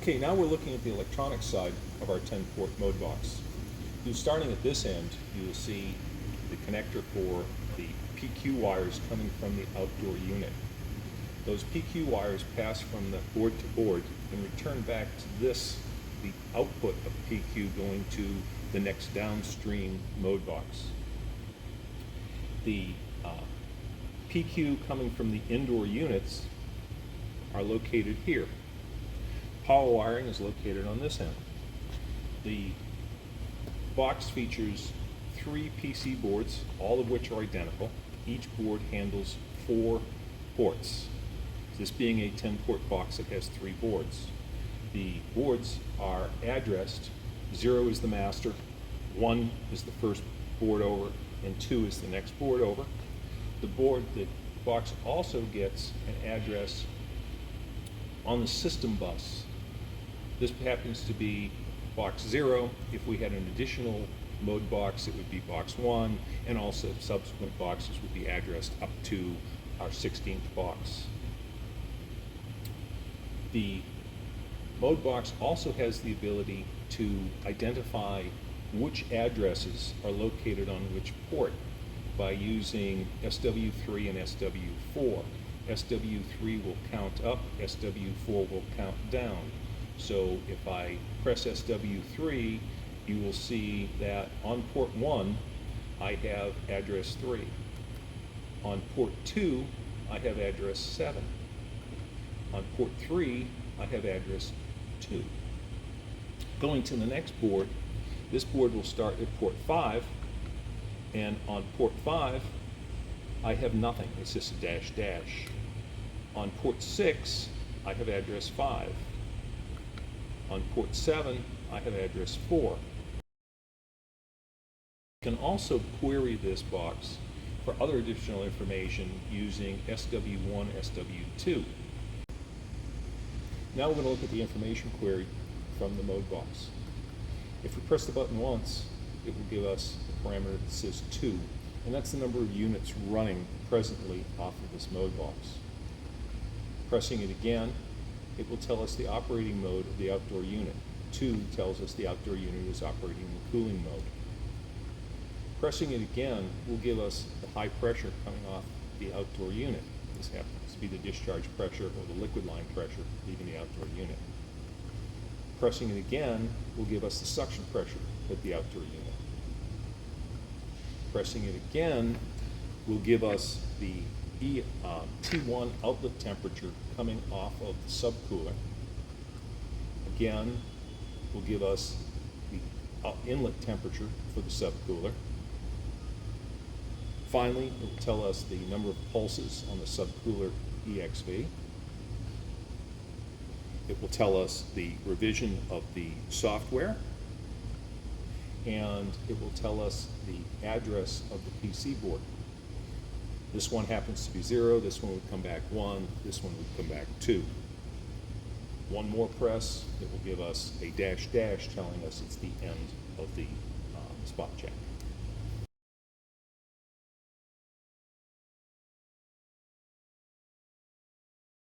Okay, now we're looking at the electronic side of our 10-port mode box. Starting at this end, you will see the connector for the PQ wires coming from the outdoor unit. Those PQ wires pass from the board to board and return back to this, the output of PQ going to the next downstream mode box. The PQ coming from the indoor units are located here. Power wiring is located on this end. The box features 3 PC boards, all of which are identical. Each board handles 4 ports. This being a 10-port box, it has 3 boards. The boards are addressed. 0 is the master, 1 is the first board over, and 2 is the next board over. The box also gets an address on the system bus. This happens to be box 0. If we had an additional mode box, it would be box 1, and also subsequent boxes would be addressed up to our 16th box. The mode box also has the ability to identify which addresses are located on which port by using SW3 and SW4. SW3 will count up, SW4 will count down. So if I press SW3, you will see that on port 1, I have address 3. On port 2, I have address 7. On port 3, I have address 2. Going to the next board, this board will start at port 5, and on port 5, I have nothing. It's just a dash dash. On port 6, I have address 5. On port 7, I have address 4. You can also query this box for other additional information using SW1, SW2. Now we're going to look at the information query from the mode box. If we press the button once, it will give us a parameter that says 2, and that's the number of units running presently off of this mode box. Pressing it again, it will tell us the operating mode of the outdoor unit. 2 tells us the outdoor unit is operating in the cooling mode. Pressing it again will give us the high pressure coming off the outdoor unit. This happens to be the discharge pressure or the liquid line pressure leaving the outdoor unit. Pressing it again will give us the suction pressure at the outdoor unit. Pressing it again will give us the T1 outlet temperature coming off of the subcooler. Again, will give us the inlet temperature for the subcooler. Finally, it will tell us the number of pulses on the subcooler EXV. It will tell us the revision of the software, and it will tell us the address of the PC board. This one happens to be 0, this one would come back 1, this one would come back 2. One more press, it will give us a dash dash telling us it's the end of the spot check.